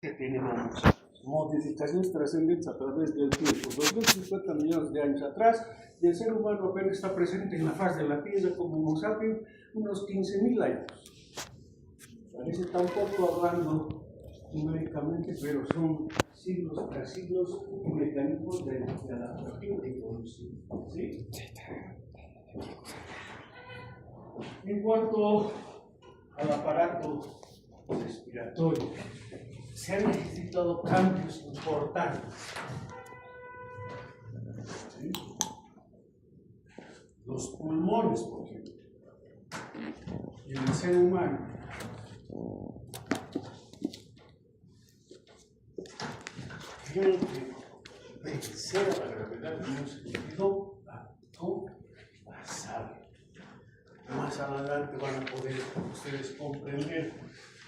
que tenemos modificaciones trascendentes a través del tiempo. 250 millones de años atrás, y el ser humano apenas está presente en la faz de la Tierra como Homo sapiens unos 15.000 años. Parece tampoco hablando numéricamente, pero son siglos tras siglos y mecanismos de adaptación y evolución. ¿Sí? En cuanto al aparato respiratorio, se han necesitado cambios importantes. ¿Sí? Los pulmones, por ejemplo, en el ser humano. Tienen que vencer a la gravedad en un sentido basal. Más adelante van a poder ustedes comprender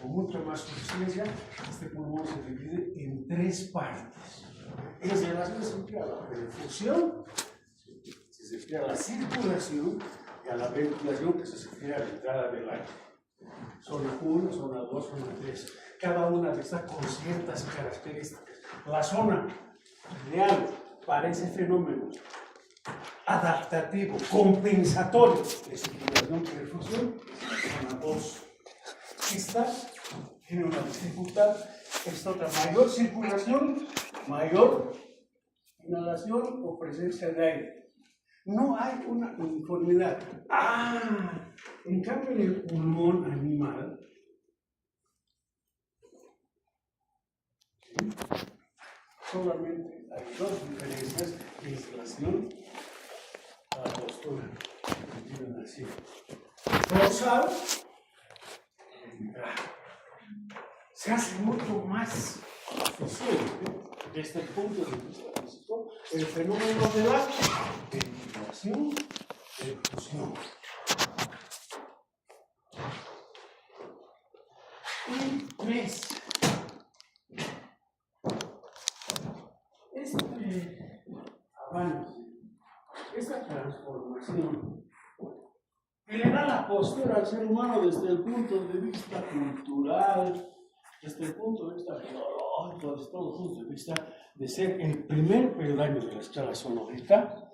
con mucha más conciencia. Este pulmón se divide en 3 partes. En relación se refiere a la perfusión, se refiere a la circulación y a la ventilación, que se refiere a la entrada del aire. Zona 1, zona 2, zona 3. Cada una de estas con ciertas características. La zona real para ese fenómeno adaptativo, compensatorio de circulación y perfusión, es la zona 2. Esta tiene una dificultad, esta otra, mayor circulación, mayor inhalación o presencia de aire. No hay una uniformidad. En cambio en el pulmón animal, ¿sí? Solamente hay 2 diferencias en relación a la postura que tienen así. Dorsal, se hace mucho más eficiente desde el punto de vista físico el fenómeno de la ventilación de fusión. Y 3. Este avance, esta transformación que le da la postura al ser humano desde el punto de vista cultural, desde el punto de vista geológico, desde todos los puntos de vista de ser el primer peldaño de la escala sonórtica,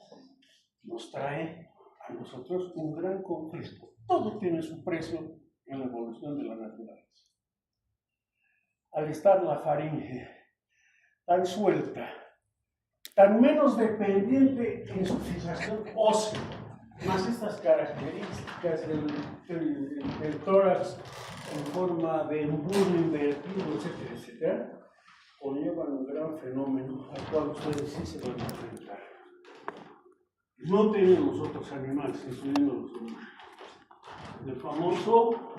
nos trae a nosotros un gran conflicto. Todo tiene su precio en la evolución de la naturaleza. Al estar la faringe tan suelta, tan menos dependiente en su fijación ósea, más estas características del tórax en forma de embudo invertido, etcétera, etcétera, conllevan un gran fenómeno al cual ustedes sí se van a enfrentar. No tienen los otros animales, incluyendo los humanos. El famoso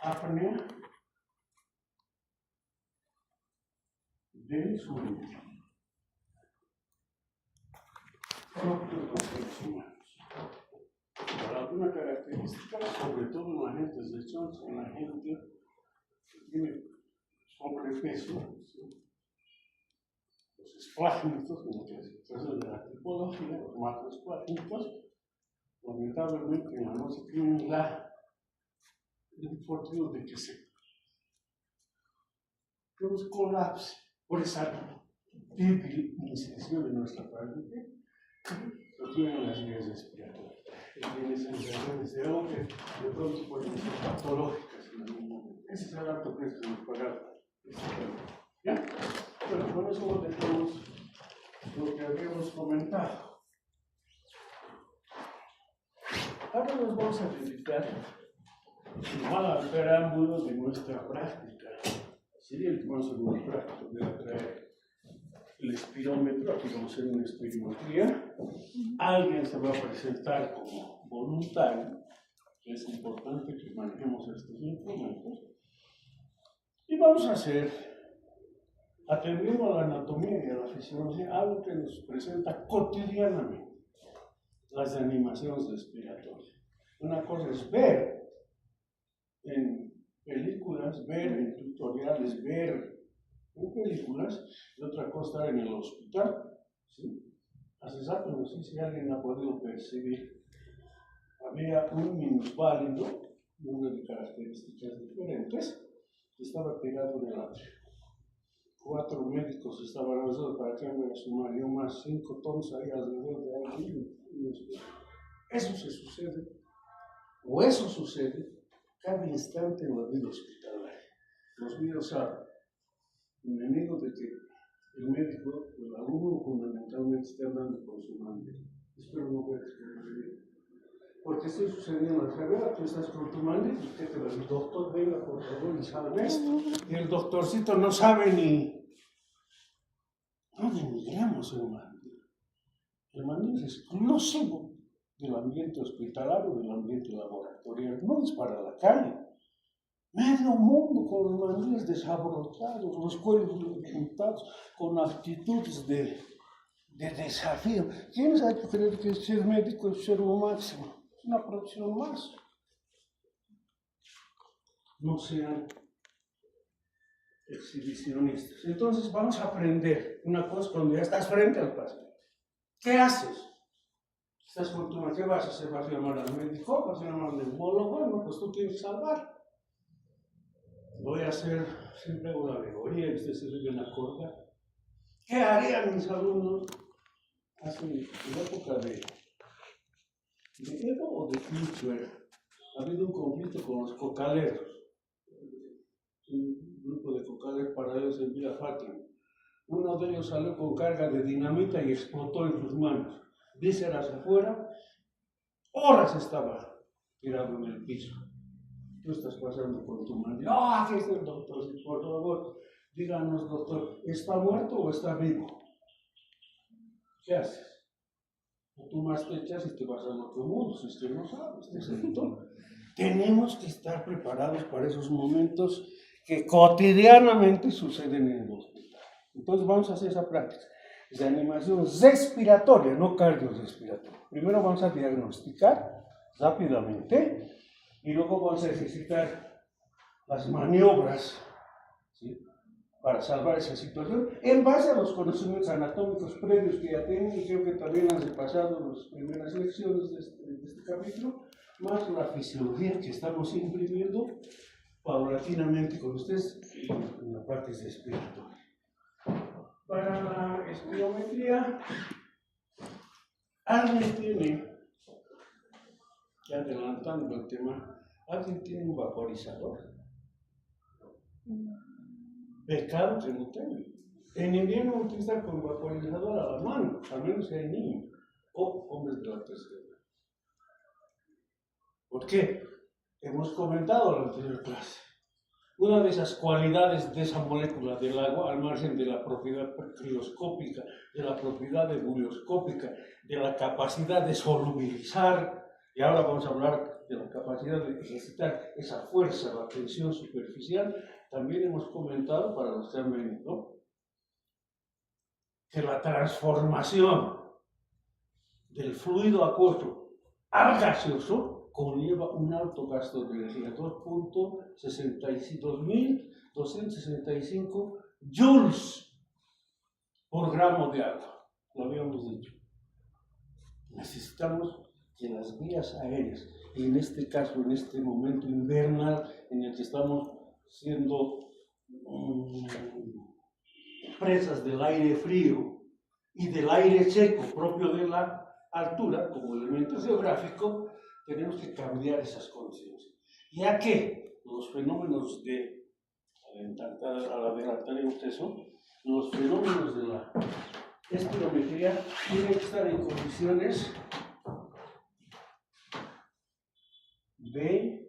apnea del sueño, propio de los seres humanos. Para alguna característica, sobre todo en la gente de Johnson, en la gente que tiene sobrepeso, ¿sí? Los esplagnitos, como que se hace de la tipología, los macroesplagnitos, lamentablemente en la noche tienen el infortunio de que nos colapse por esa débil inserción en nuestra faringe, lo tienen las vías respiratorias. Tienen sensaciones de hombre, de pronto pueden ser patológicas en algún momento. Ese es el alto precio que nos pagaron. ¿Ya? Bueno, con eso dejamos lo que habíamos comentado. Ahora nos vamos a dedicar al preámbulo de nuestra práctica. Sería el segundo práctico de traer el espirómetro. Aquí vamos a hacer una espirometría. Alguien se va a presentar como voluntario. Es importante que manejemos estos instrumentos. Y vamos a hacer, atendiendo a la anatomía y a la fisiología, algo que nos presenta cotidianamente las animaciones respiratorias. Una cosa es ver en películas, ver en tutoriales, ver en películas, y otra cosa estar en el hospital. ¿Sí? Hace rato no sé si alguien ha podido percibir. Había un minusválido, una de características diferentes, que estaba pegado en el atrio. 4 médicos estaban avanzados para que me sumaría más 5 tonos ahí alrededor de ahí. Eso se sucede, o eso sucede cada instante en la vida hospitalaria. Los míos saben, enemigo de que el médico, el alumno fundamentalmente esté andando con su mandil. Espero no ver esto. Porque estoy sucediendo al revés, tú estás con tu mandil y ¿qué te va a decir? Doctor, venga por favor y sabe esto. Y el doctorcito no sabe ni... No denigremos el mandil. El mandil es exclusivo del ambiente hospitalario, del ambiente laboratorial, no es para la calle. Medio mundo con los mandiles desabrochados, los cuellos juntados, con actitudes de desafío. ¿Quién ha hecho creer que ser médico es ser lo máximo? Es una profesión más. No sean exhibicionistas. Entonces vamos a aprender una cosa cuando ya estás frente al paciente. ¿Qué haces? Estás con tu ¿qué vas a hacer? ¿Vas a llamar al médico? ¿Vas a llamar al neumólogo? Bueno, pues tú tienes que salvar. Voy a hacer, siempre hago la alegoría y ustedes se deben acordar. ¿Qué harían mis alumnos hace en la época de Edo o de Kirchner? Ha habido un conflicto con los cocaleros. Un grupo de cocaleros paralelos en Villa Fátima. Uno de ellos salió con carga de dinamita y explotó en sus manos. Vísceras afuera, horas estaba tirado en el piso. Tú estás pasando con tu mandil. Aquí está el doctor, por favor, díganos, doctor, ¿está muerto o está vivo? ¿Qué haces? O tú más te echas y te vas al otro mundo, si usted no sabe, usted es editor. Tenemos que estar preparados para esos momentos que cotidianamente suceden en el hospital. Entonces vamos a hacer esa práctica de animación respiratoria, no cardiorrespiratoria. Primero vamos a diagnosticar rápidamente y luego vamos a ejercitar las maniobras, ¿sí?, para salvar esa situación en base a los conocimientos anatómicos previos que ya tienen, y creo que también han repasado las primeras lecciones de este capítulo, más la fisiología que estamos imprimiendo paulatinamente con ustedes en la parte respiratoria. Para la espirometría, alguien tiene, ya adelantando el tema, ¿alguien tiene un vaporizador? Pecado que no tenga. En invierno utilizan con vaporizador a la mano, al menos si hay niños o hombres de la tercera edad. ¿Por qué? Hemos comentado en la anterior clase. Una de esas cualidades de esa molécula del agua, al margen de la propiedad crioscópica, de la propiedad ebulioscópica, de la capacidad de solubilizar, y ahora vamos a hablar de la capacidad de ejercitar esa fuerza, la tensión superficial, también hemos comentado para los que han venido que la transformación del fluido acuoso al gaseoso conlleva un alto gasto de energía, 2.265 joules por gramo de agua, lo habíamos dicho. Necesitamos que las vías aéreas, en este caso, en este momento invernal en el que estamos siendo presas del aire frío y del aire seco propio de la altura como elemento geográfico, tenemos que cambiar esas condiciones, ya que los fenómenos de, al adelantaremos eso, los fenómenos de la espirometría tienen que estar en condiciones BTPS.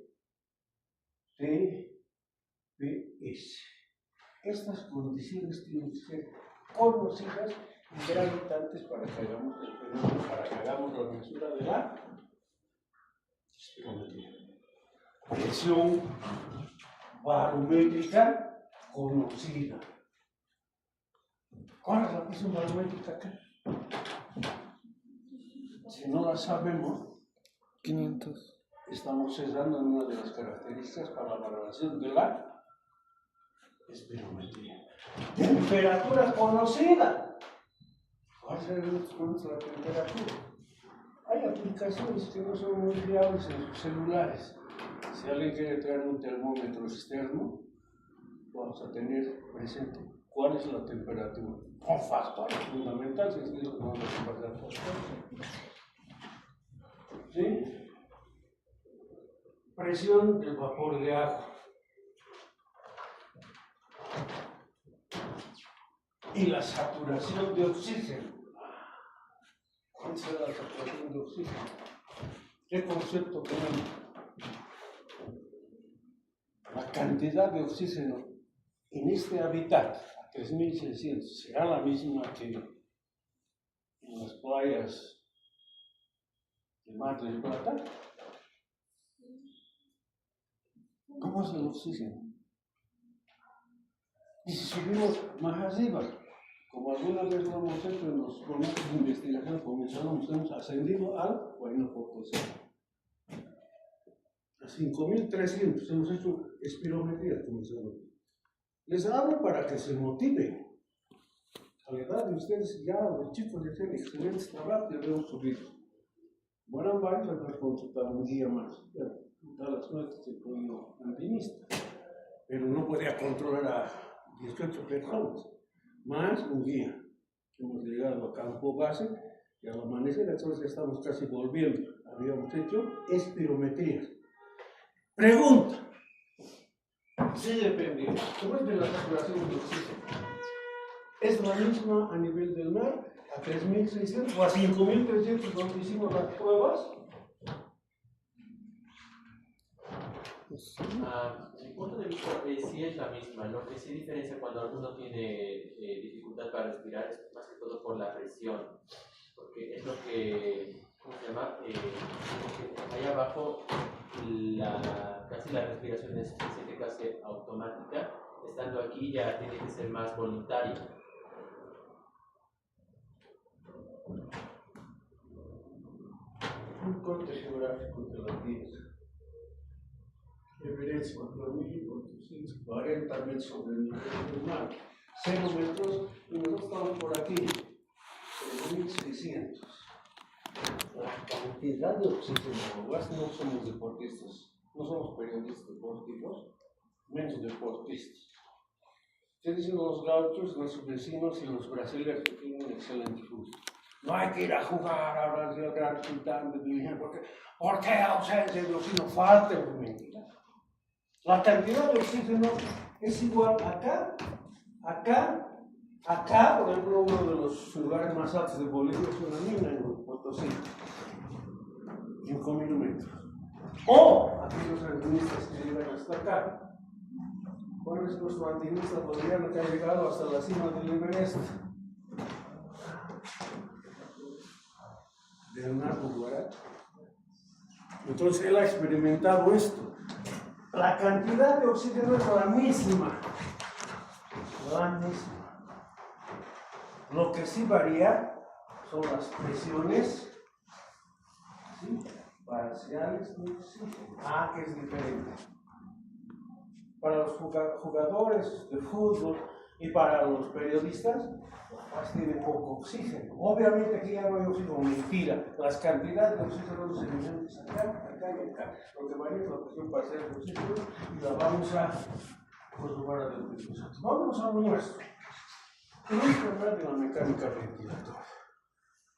Estas condiciones tienen que ser conocidas y gravitantes para que hagamos el fenómeno, para que hagamos la mesura de la espirometría. Presión barométrica conocida. ¿Cuál es la presión barométrica acá? Si no la sabemos, 500. Estamos cesando en una de las características para la valoración de la espirometría. Temperatura conocida. ¿Cuál es la temperatura? Hay aplicaciones que no son muy fiables en sus celulares. Si alguien quiere traer un termómetro externo, vamos a tener presente ¿Cuál es la temperatura? Con factores fundamentales, es lo que vamos a pasar por. ¿Sí? Presión del vapor de agua. Y la saturación de oxígeno. ¿Cuál es la saturación de oxígeno? ¿Qué concepto tenemos? La cantidad de oxígeno en este hábitat, a 3600, será la misma que en las playas del Mar del Plata. ¿Cómo es el oxígeno? Y si subimos más arriba, como alguna vez lo hemos hecho en los proyectos de investigación convencionales, hemos ascendido al Huayno Potosí. A 5300 hemos hecho espirometría convencional. Les hablo para que se motiven. A la edad de ustedes ya los chicos ya tienen excelentes trabajos y debemos subir. Bueno, varios han consultado un día más. Da las nuestras el pueblo andinista. Pero no podía controlar a 18 personas, más un guía. Hemos llegado a campo base y al amanecer entonces estamos casi volviendo. Habíamos hecho espirometrías. Pregunta. Sí, depende. ¿Cómo es de la saturación de oxígeno? ¿Es la misma a nivel del mar, a 3600 o a 5300 donde hicimos las pruebas? Mi punto de vista sí es la misma. Lo que sí diferencia cuando alguno tiene dificultad para respirar es más que todo por la presión, porque es lo que, ¿cómo se llama? Ahí abajo casi la respiración se siente casi automática, estando aquí ya tiene que ser más voluntaria. Un corte geográfico de la Tierra. Everest 4.440 metros sobre el nivel del mar, 0 metros, y nosotros estamos por aquí, 3.600. La cantidad de oxígeno, no somos deportistas, no somos periodistas deportivos, menos deportistas. Ustedes dicen los gauchos, nuestros vecinos y los brasileños que tienen un excelente fútbol. No hay que ir a jugar a Brasil, gran sultán de Virgen, porque hay ausencia de oxígeno, falta de mentira. La cantidad de oxígeno es igual acá, por ejemplo, uno de los lugares más altos de Bolivia es una mina en Potosí, 5.000 metros. O aquellos alpinistas que llegan hasta acá. ¿Cuál es nuestro alpinista boliviano que ha llegado hasta la cima del Everest? Leonardo Guarachi. Entonces él ha experimentado esto. La cantidad de oxígeno es la misma. Lo que sí varía son las presiones, ¿sí?, parciales de oxígeno. Que es diferente. Para los jugadores de fútbol y para los periodistas, La Paz tiene poco oxígeno. Obviamente aquí ya no hay oxígeno, mentira. Las cantidades de oxígeno se dividen acá y acá. Lo que varía es la presión parcial de oxígeno y la vamos a corroborar a nosotros. Vámonos a lo nuestro. Tenemos que hablar de la mecánica ventilatoria.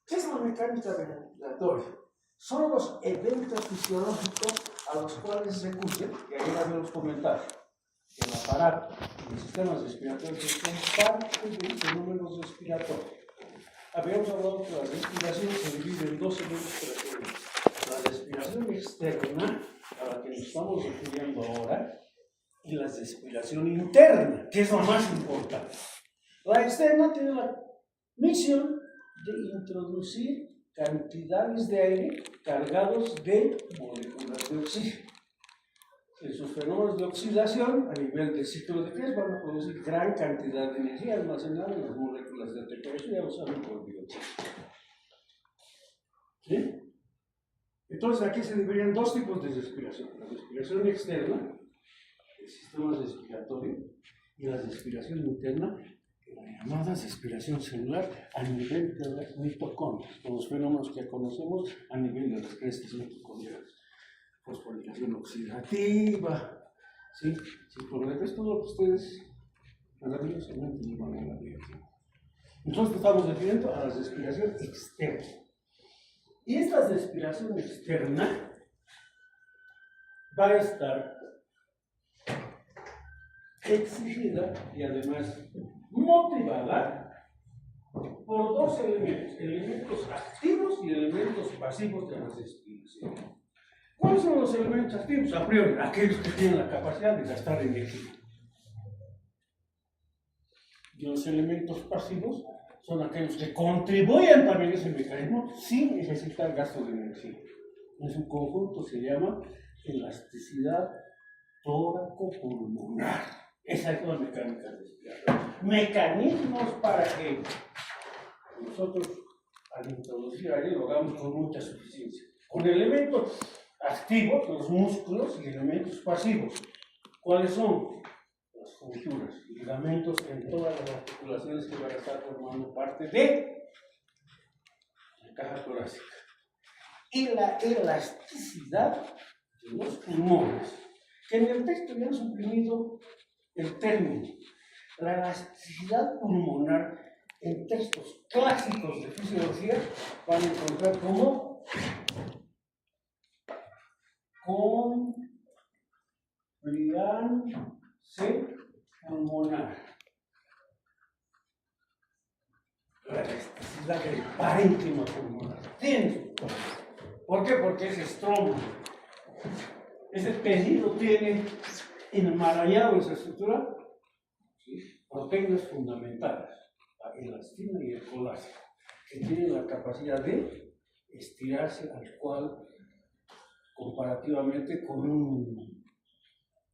¿Qué es la mecánica ventilatoria? Son los eventos fisiológicos a los cuales recurren, y ahí habíamos comentado, el aparato, los sistemas respiratorios son parte de fenómenos respiratorios. Habíamos hablado que la respiración se divide en dos eventos frecuentes. La respiración externa, a la que nos estamos refiriendo ahora, y la respiración interna, que es la más importante. La externa tiene la misión de introducir cantidades de aire cargados de moléculas de oxígeno. En sus fenómenos de oxidación, a nivel de ciclo de Krebs, van a producir gran cantidad de energía almacenada en las moléculas de ATP. Eso ya lo saben por biología. ¿Sí? Entonces, aquí se dividían dos tipos de respiración: la respiración externa, el sistema respiratorio, y la respiración interna, la llamada respiración celular a nivel de las mitocondrias, con los fenómenos que conocemos a nivel de las crestas mitocondriales. Fosforilación oxidativa, ¿sí? Sí, por el resto de lo que ustedes maravillosamente igual en la vida. Entonces estamos refiriendo a la respiración externa. Y esta respiración externa va a estar exigida y además motivada por dos elementos, elementos activos y elementos pasivos de la respiración. ¿Cuáles son los elementos activos? A priori, aquellos que tienen la capacidad de gastar energía. Y los elementos pasivos son aquellos que contribuyen también a ese mecanismo sin necesitar gasto de energía. En su conjunto se llama elasticidad tóraco-pulmonar. Esa es la mecánica respiratoria. Mecanismos para que nosotros, al introducir aire, lo hagamos con mucha suficiencia. Con elementos activos, los músculos, y elementos pasivos. ¿Cuáles son? Las junturas, ligamentos en todas las articulaciones que van a estar formando parte de la caja torácica. Y la elasticidad de los pulmones, que en el texto ya han suprimido el término. La elasticidad pulmonar en textos clásicos de fisiología van a encontrar como compliance pulmonar. La elasticidad del parénquima pulmonar. ¿Entiendes? ¿Por qué? Porque ese estromo, ese tejido tiene enmarañado en su estructura, ¿sí?, proteínas fundamentales, la elastina y el colágeno, que tienen la capacidad de estirarse al cual comparativamente con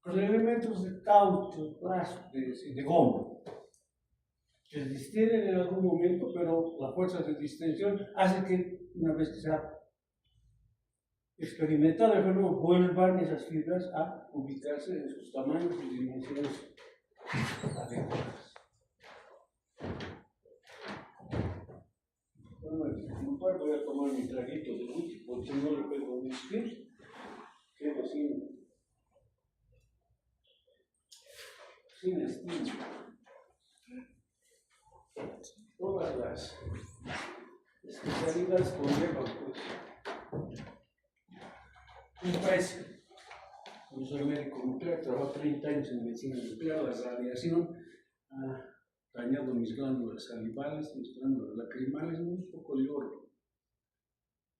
elementos de caucho, plástico, de goma, que se distienden en algún momento, pero la fuerza de distensión hace que una vez que se ha experimentado el fenómeno, vuelvan esas fibras a ubicarse en sus tamaños y dimensiones adecuadas. Voy a tomar mi traguito de whisky, porque si no le pego whisky, quedo sin estímulo. Todas las especialidades conllevan, pues, un precio. Yo soy médico nuclear, trabajo 30 años en medicina nuclear. La radiación ha dañado mis glándulas salivales, mis glándulas lacrimales, un poco lloro.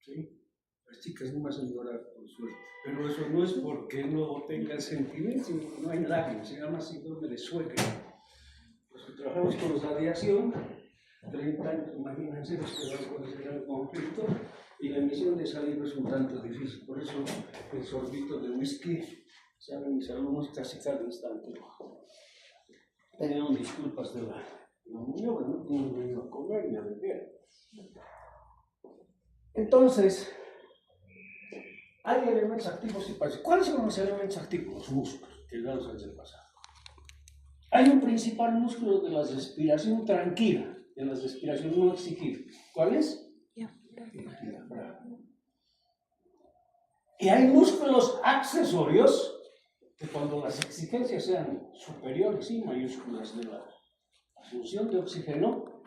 ¿Sí? Las chicas no me hacen llorar, por suerte. Pero eso no es porque no tengan sentimientos, sino que no hay lágrimas. Se llama síndrome de suegra. Los que trabajamos con radiación, 30 años, imagínense, nos quedamos con ese gran conflicto. Y la emisión de saliva es un tanto difícil, por eso el sorbito de whisky, saben mis alumnos, casi cada instante. Tenían disculpas de la unión, no tienen venido a comer ni a beber. Entonces, hay elementos activos y pasivos. ¿Cuáles son los elementos activos? Los músculos, que ya los desde el pasado. Hay un principal músculo de la respiración tranquila, de la respiración no exigida. ¿Cuál es? Y hay músculos accesorios que cuando las exigencias sean superiores y mayúsculas de la asunción de oxígeno,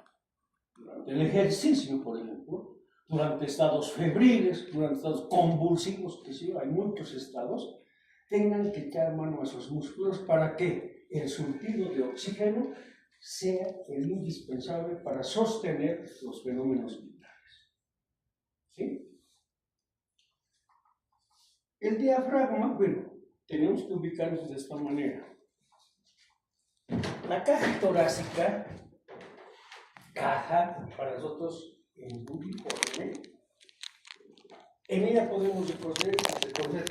durante el ejercicio, por ejemplo, durante estados febriles, durante estados convulsivos, que sí, hay muchos estados, tengan que echar mano a esos músculos para que el surtido de oxígeno sea el indispensable para sostener los fenómenos vitales. ¿Sí? El diafragma, bueno, tenemos que ubicarnos de esta manera. La caja torácica, caja para nosotros uniforme, en ella podemos reconocer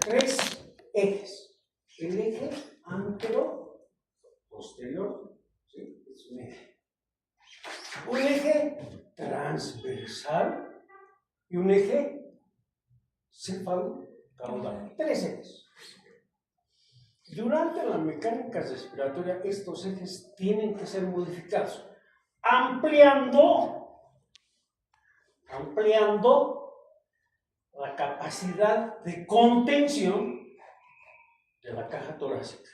tres ejes. El eje antero-posterior, ¿sí?, es un eje. Un eje transversal y un eje cefalo-caudal. Tres ejes. Durante la mecánica respiratoria, estos ejes tienen que ser modificados, ampliando la capacidad de contención de la caja torácica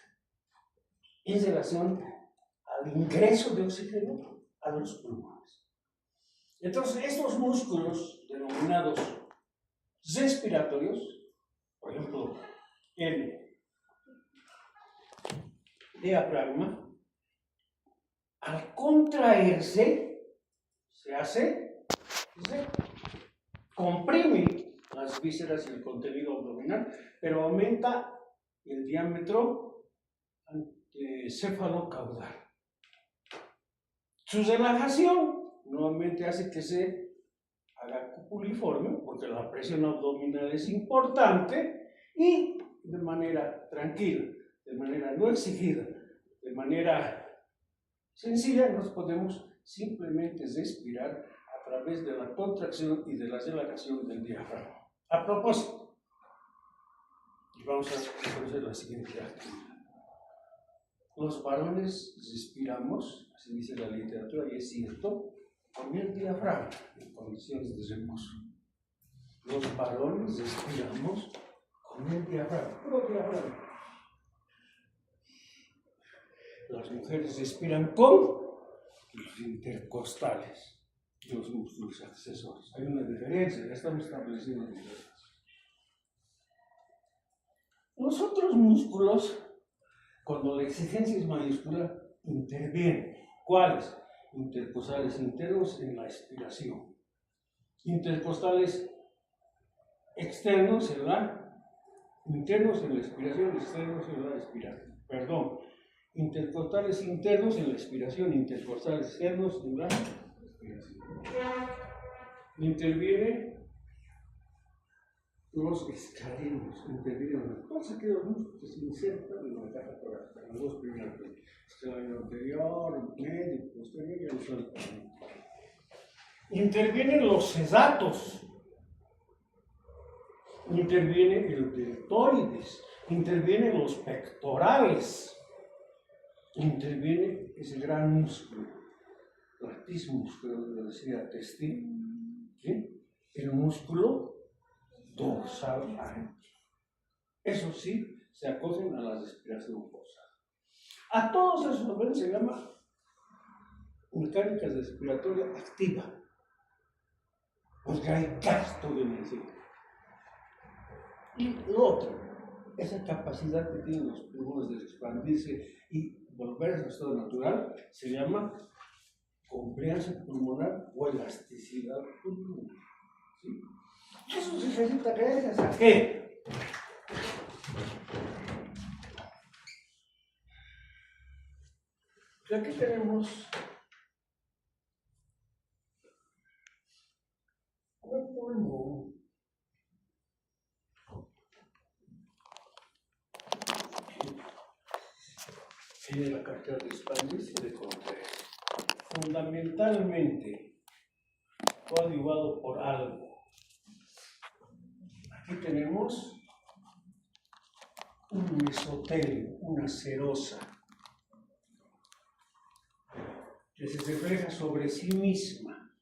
en relación a al ingreso de oxígeno a los pulmones. Entonces, estos músculos denominados respiratorios, por ejemplo, el diafragma, al contraerse, se comprime las vísceras y el contenido abdominal, pero aumenta el diámetro cefalocaudal. Su relajación nuevamente hace que se haga cupuliforme, porque la presión abdominal es importante, y de manera tranquila, de manera no exigida, de manera sencilla, nos podemos simplemente respirar a través de la contracción y de la relajación del diafragma. A propósito, vamos a conocer la siguiente actividad. Los varones respiramos, así dice la literatura, y es cierto, con el diafragma en condiciones de reposo. Los varones respiramos con el diafragma, puro diafragma. Las mujeres respiran con los intercostales, los músculos accesorios. Hay una diferencia, ya estamos estableciendo diferencias. Los otros músculos, cuando la exigencia es mayúscula, intervienen. ¿Cuáles? Intercostales internos en la expiración. Intercostales externos en la expiración, externos en la expiración. Perdón. Intercostales internos en la expiración, intercostales externos en la expiración. Intervienen los escalenos, intervienen las cosas que los músculos se insertan en la caja torácica, los dos primeros, escaleno anterior, medio, posterior y el saltamiento. Intervienen los sedatos, interviene el deltoides, intervienen los pectorales, interviene ese gran músculo, latissimus, creo que lo decía Testín, ¿sí? El músculo dorsal ancho. Eso sí, se acogen a la respiración forzada. A todos esos se llama mecánica respiratoria activa, porque hay gasto de energía. Y lo otro, esa capacidad que tienen los pulmones de expandirse y volver a su estado natural, se llama compliance pulmonar o elasticidad pulmonar. ¿Sí? Eso se necesita gracias a qué? Aquí tenemos un pulmón. Tiene la cartera de expandirse y de contraer. Fundamentalmente coadyuvado por algo. Aquí tenemos un mesotelio, una serosa, que se refleja sobre sí misma,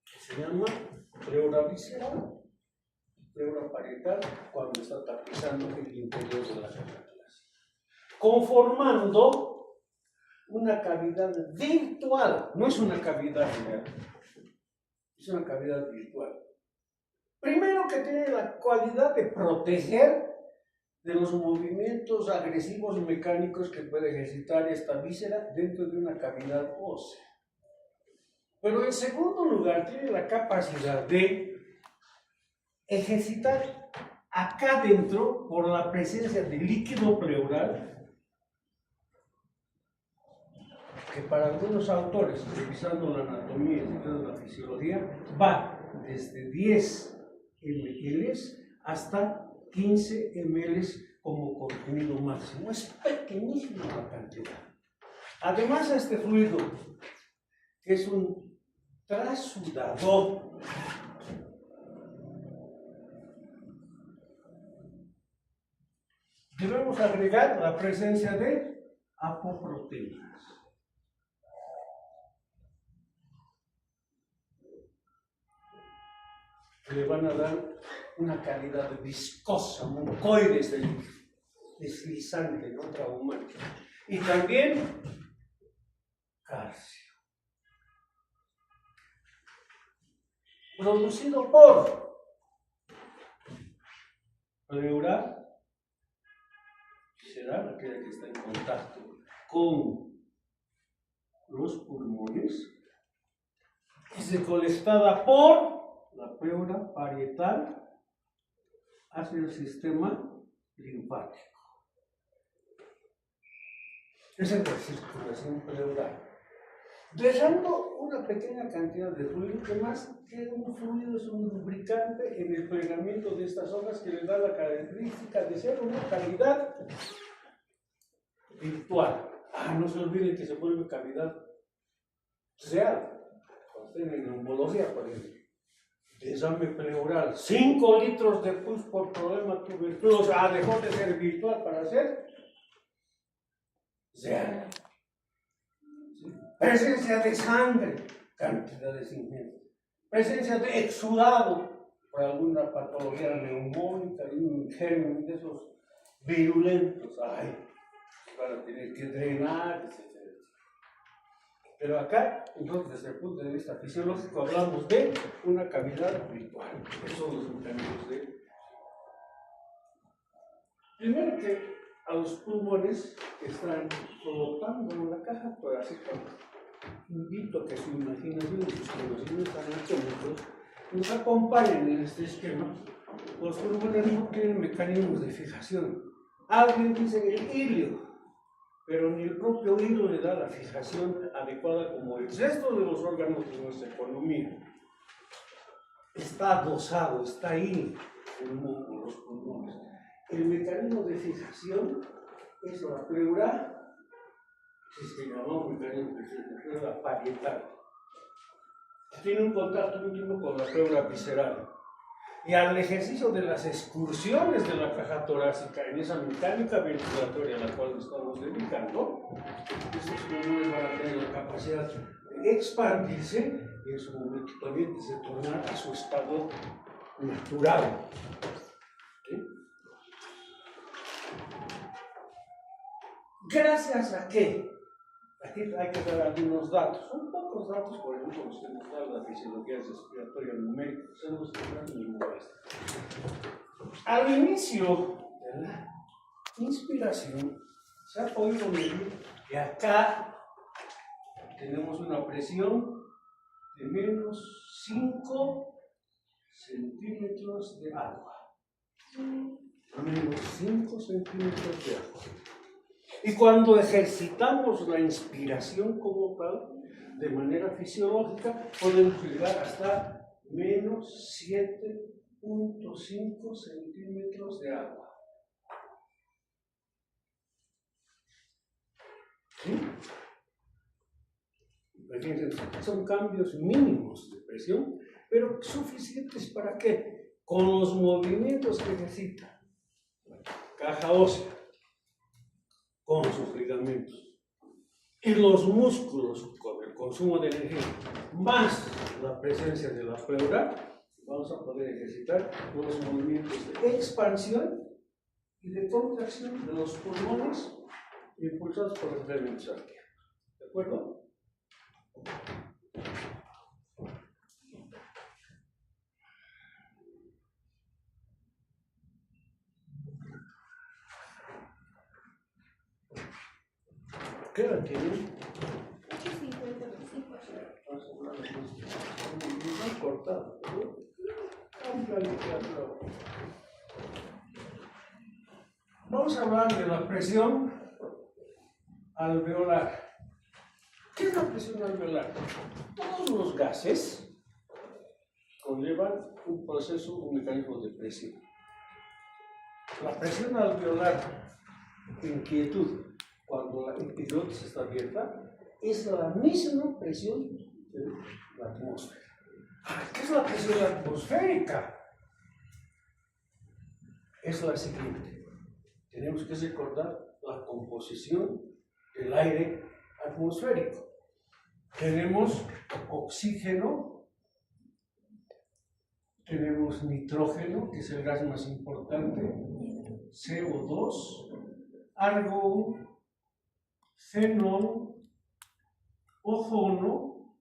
que se llama pleura visceral, pleura parietal, cuando está tapizando el interior de la caja torácica, conformando una cavidad virtual, no es una cavidad real, es una cavidad virtual. Primero, que tiene la cualidad de proteger de los movimientos agresivos mecánicos que puede ejercitar esta víscera dentro de una cavidad ósea. Pero en segundo lugar, tiene la capacidad de ejercitar acá dentro, por la presencia de líquido pleural, que para algunos autores, revisando la anatomía y la fisiología, va desde 10 ml hasta 15 ml como contenido máximo. Es pequeñísima la cantidad. Además, este fluido, que es un trasudador, debemos agregar la presencia de apoproteínas. Le van a dar una calidad viscosa, mucoide este líquido. deslizante, no traumático. Y también calcio. Producido por pleura, será aquella que está en contacto con los pulmones, es colectada por la pleura parietal hacia el sistema linfático. Esa es la circulación pleural. Dejando una pequeña cantidad de fluido, que más que un fluido es un lubricante en el plegamiento de estas hojas que le da la característica de ser una cavidad virtual. No se olviden que se vuelve cavidad real. Cuando estén en neumología, por ejemplo, desame pleural, 5 litros de pus por problema tuberculoso, dejó de ser virtual para ser real. Presencia de sangre, cantidades ingentes. Presencia de exudado por alguna patología neumónica, un germen de esos virulentos. Van a tener que drenar, etc. Pero acá, entonces, desde el punto de vista fisiológico, hablamos de una cavidad virtual. Esos son los mecanismos de. Primero que a los pulmones que están flotando en la caja torácica, invito a que su imaginación y sus conocimientos anatómicos nos acompañen en este esquema. Los pulmones no tienen mecanismos de fijación. Alguien dice el hilio, pero ni el propio hilo le da la fijación adecuada como el resto de los órganos de nuestra economía. Está adosado, está ahí en los pulmones. El mecanismo de fijación es la pleura, que se llama un mecanismo de fijación parietal. Tiene un contacto íntimo con la pleura visceral. Y al ejercicio de las excursiones de la caja torácica en esa mecánica ventilatoria a la cual nos estamos dedicando, estos pulmones van a tener la capacidad de expandirse y en su momento también de tornar a su estado natural. ¿Sí? ¿Gracias a qué? Aquí hay que dar algunos datos, son pocos datos, por ejemplo, los que nos da la fisiología respiratoria numérica, son los que dan mi molestia. Al inicio de la inspiración, se ha podido medir que acá tenemos una presión de menos 5 centímetros de agua. Menos 5 centímetros de agua. Y cuando ejercitamos la inspiración como tal, de manera fisiológica, podemos llegar hasta menos 7.5 centímetros de agua. ¿Sí? Son cambios mínimos de presión, pero suficientes para qué? Con los movimientos que necesita la caja ósea, con sus ligamentos, y los músculos con el consumo de energía, más la presencia de la pleura, vamos a poder ejercitar los movimientos de expansión y de contracción de los pulmones impulsados por los elementos arqueados. ¿De acuerdo? ¿Qué edad tienen? 55. No han cortado, ¿no? Vamos a hablar de la presión alveolar. ¿Qué es la presión alveolar? Todos los gases conllevan un proceso, un mecanismo de presión. La presión alveolar en quietud, cuando la epiglotis está abierta, es la misma presión de la atmósfera. ¿Qué es la presión atmosférica? Es la siguiente. Tenemos que recordar la composición del aire atmosférico. Tenemos oxígeno, tenemos nitrógeno, que es el gas más importante, CO2, argón, xenón, ozono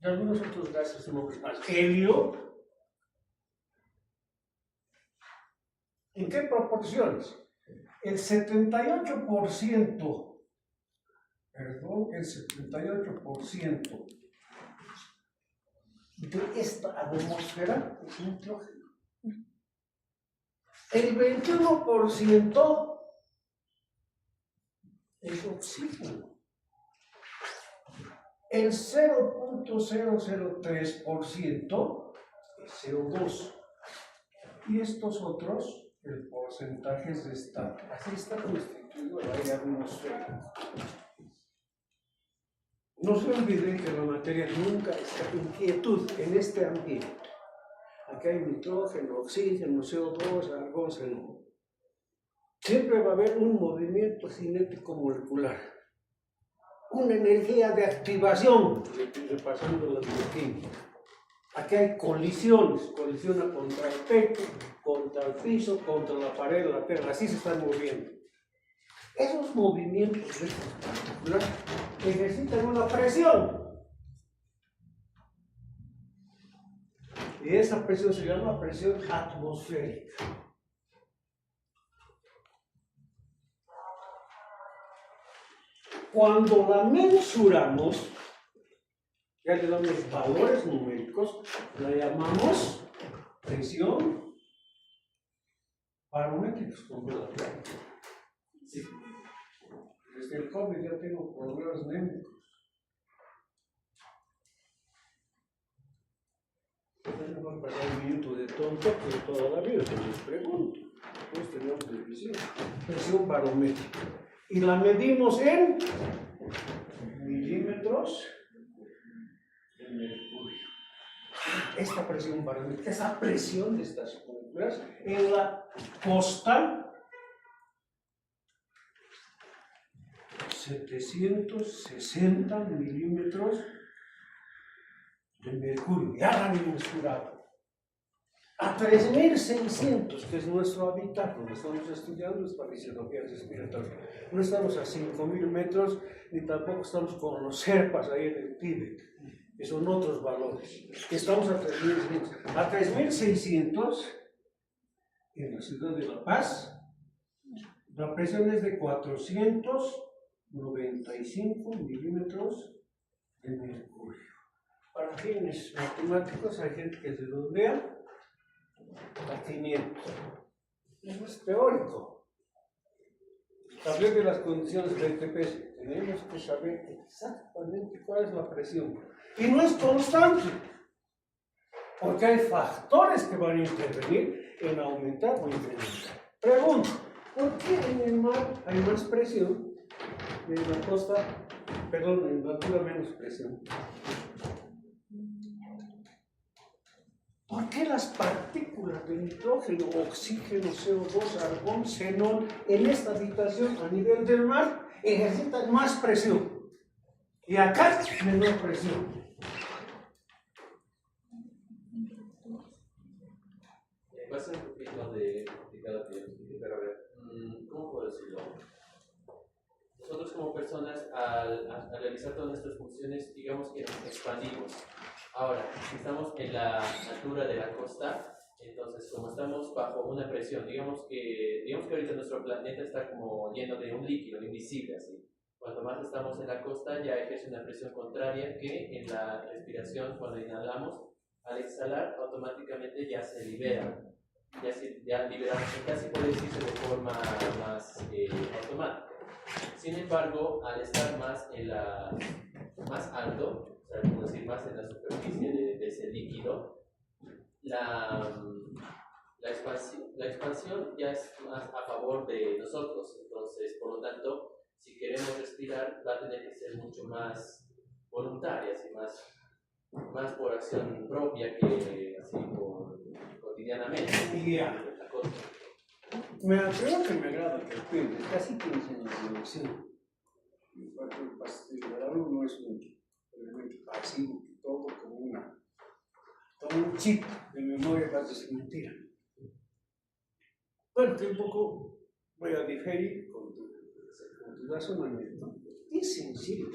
y algunos otros gases más. Helio. ¿En qué proporciones? El 78%, el 78% de esta atmósfera es nitrógeno. El 21% es oxígeno. El 0.003% es CO2. Y estos otros, el porcentaje es de esta. Así está constituido el aire atmosférico. No se olviden que la materia nunca está en quietud en este ambiente. Aquí hay nitrógeno, oxígeno, CO2, argón, xenón. Siempre va a haber un movimiento cinético molecular, una energía de activación, repasando la bioquímica. Aquí hay colisiones, colisiona contra el pecho, contra el piso, contra la pared, la tierra, así se están moviendo. Esos movimientos de estas partículas ejercitan una presión. Y esa presión se llama presión atmosférica. Cuando la mensuramos, ya le damos valores numéricos, la llamamos presión barométrica. Sí. Desde el COVID ya tengo problemas némicos. No voy a pasar un minuto de tonto que toda la vida que les pregunto. Pues tenemos televisión. Presión barométrica. Y la medimos en milímetros de mercurio. Esta presión barométrica, esa presión de estas moléculas en la costa 760 milímetros de mercurio, ya la han mensurado. A 3600, que es nuestro hábitat, donde estamos estudiando esta fisiología respiratoria. No estamos a 5000 metros, ni tampoco estamos con los Sherpas ahí en el Tíbet, que son otros valores. Estamos a 3600. A 3600, en la ciudad de La Paz, la presión es de 495 milímetros de mercurio. Para fines matemáticos hay gente que redondea a 500. Eso es teórico. Saber de las condiciones del TPS, tenemos que saber exactamente cuál es la presión. Y no es constante, porque hay factores que van a intervenir en aumentar o incrementar. Pregunto, ¿por qué en el mar hay más presión y en la costa, perdón, en la altura menos presión? ¿Por qué las partículas de nitrógeno, oxígeno, CO2, argón, xenón en esta habitación a nivel del mar ejercitan más presión? Y acá menor presión. Va a ser un poquito de complicado que yo explique, pero a ver, ¿cómo puedo decirlo? Nosotros como personas, al realizar todas nuestras funciones, digamos que nos expandimos. Ahora, si estamos en la altura de la costa, entonces como estamos bajo una presión, digamos que ahorita nuestro planeta está como lleno de un líquido invisible, así. Cuanto más estamos en la costa, ya ejerce una presión contraria que en la respiración, cuando inhalamos, al exhalar, automáticamente ya se libera. Ya liberamos, casi puede decirse de forma más automática. Sin embargo, al estar más alto, o sea, como decir, más en la superficie de ese líquido, la expansión ya es más a favor de nosotros. Entonces, por lo tanto, si queremos respirar, va a tener que ser mucho más voluntaria, así, más por acción propia que así cotidianamente. Yeah. Creo que me agrada que el PIB casi 15 años de elección. El alumno no es un elemento pasivo, todo como un chip de memoria para decir mentira. Bueno, que un poco voy a diferir con tu razonamiento. Es sencillo.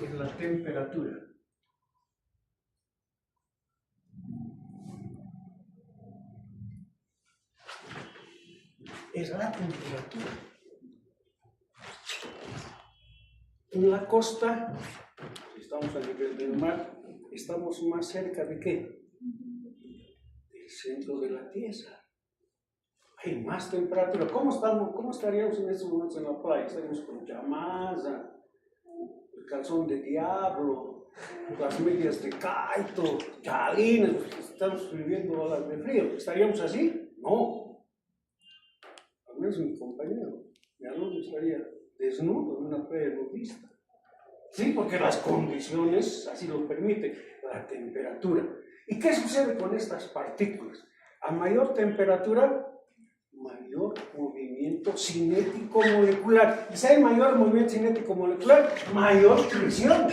Es la temperatura. Es la temperatura. En la costa, si estamos a nivel del mar, estamos más cerca de ¿qué? Del centro de la Tierra. Hay más temperatura. ¿Cómo estaríamos en estos momentos en la playa? Estaríamos con chamaza, el calzón de diablo, las medias de caito, chalinas, estamos viviendo olas de frío. ¿Estaríamos así? No. Al menos mi compañero, mi alumno estaría desnudo en una playa nudista. Sí, porque las condiciones así lo permiten, la temperatura. ¿Y qué sucede con estas partículas? A mayor temperatura, mayor movimiento cinético molecular. Y si hay mayor movimiento cinético molecular, mayor presión.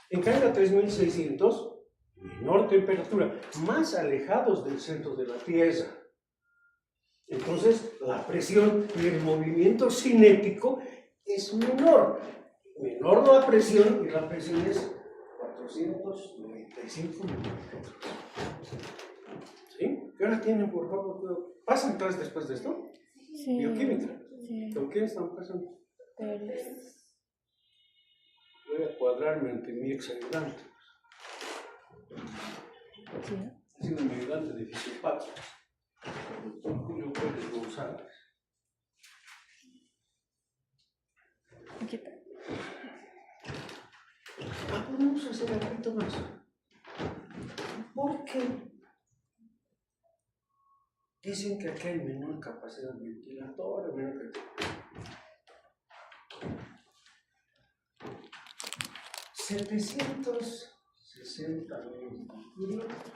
En cambio, a 3600, menor temperatura, más alejados del centro de la Tierra. Entonces, la presión y el movimiento cinético es menor. Menor la presión, y la presión es 495 milímetros. ¿Sí? ¿Qué hora tienen, por favor? ¿Pasan clases después de esto? Sí. Bioquímica. Sí. ¿Con quién están pasando? Pérez. Voy a cuadrarme ante mi ex ayudante. Sí. Ha sido mi ayudante de fisiopatía, el doctor Julio Pérez González. Aquí está. Podemos hacer un poquito más. ¿Por qué? Dicen que aquí hay menor capacidad ventilatoria, menor capacidad. 760 milímetros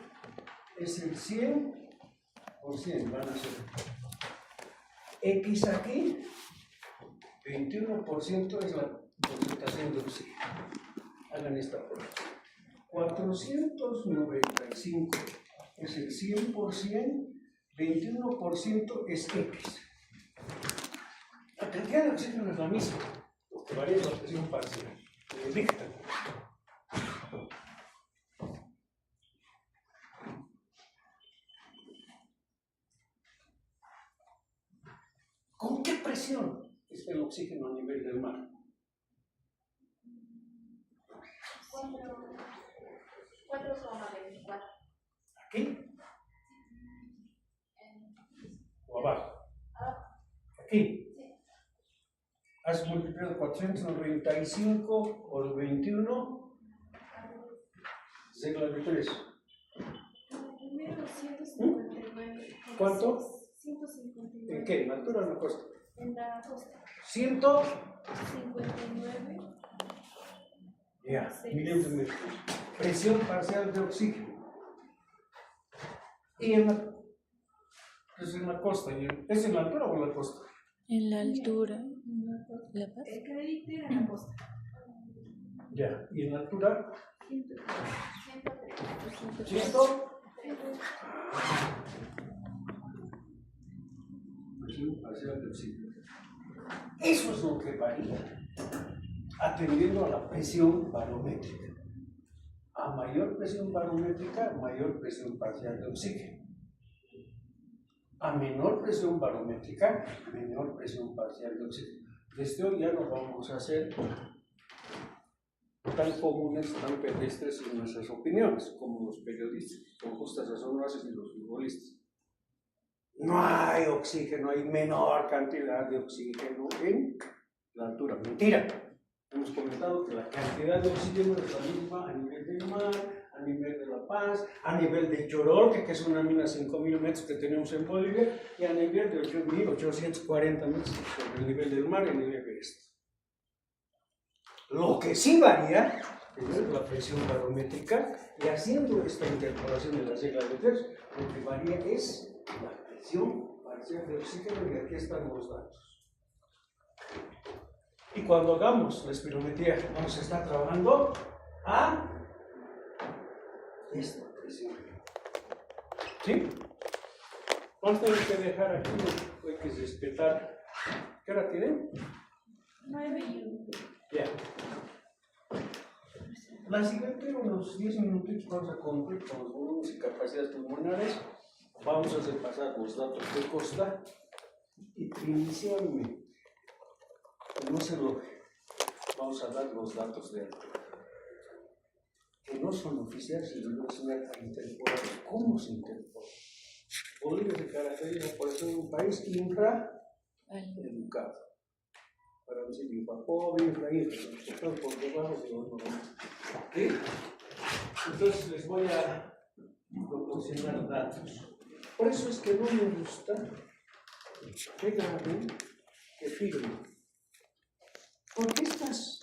es el 100%, van a ser. X aquí, 21% es la concentración de oxígeno. Hagan esta prueba. 495 es el 100%, 21% es X. La cantidad de oxígeno es la misma, lo que varía es la presión parcial. Dígitalo. ¿Con qué presión está el oxígeno a nivel del mar? 4,24. ¿Aquí? ¿O abajo? Aquí. Has multiplicado 495 por 21, regla de 3. Primero 159. ¿Cuánto? 159. ¿En qué? ¿En altura o en la costa? En la costa. 159 milímetros de mercurio. Presión parcial de oxígeno. Y en la, es en la costa. ¿Es en la altura o en la costa? En la altura. ¿La Paz? El crédito en la costa. Ya. ¿Y en la altura? 103. 100. Presión parcial de oxígeno. Eso es lo que varía, atendiendo a la presión barométrica. A mayor presión barométrica, mayor presión parcial de oxígeno. A menor presión barométrica, menor presión parcial de oxígeno. Desde hoy ya no vamos a hacer tan comunes, tan pedestres en nuestras opiniones, como los periodistas, con justa razón lo hacen, y los futbolistas. No hay oxígeno, hay menor cantidad de oxígeno en la altura. Mentira. Hemos comentado que la cantidad de oxígeno es la misma a nivel del mar, a nivel de La Paz, a nivel de Choroque, que es una mina a 5.000 metros que tenemos en Bolivia, y a nivel de 8.840 metros sobre el nivel del mar y el nivel Everest. Lo que sí varía es la presión barométrica, y haciendo esta interpolación de las reglas de 3, lo que varía es la presión parcial de oxígeno, y aquí están los datos. Y cuando hagamos la espirometría, vamos a estar trabajando a esta presión. ¿Sí? Vamos a tener que dejar aquí, hay que respetar. ¿Qué hora tienen? 9:01. Ya. La siguiente, unos 10 minutitos vamos a cumplir con los volúmenes y capacidades pulmonares. Vamos a repasar los datos de Costa. Y inicialmente, no se lo vamos a dar los datos de altura, que no son oficiales y no son interpolados. ¿Cómo se interpola? Bolivia se caracteriza por ser un país infraeducado. Para decir infra pobre, están por debajo de los normales. ¿Ok? Entonces les voy a proporcionar datos. Por eso es que no me gusta que graben, que firmen. Porque estas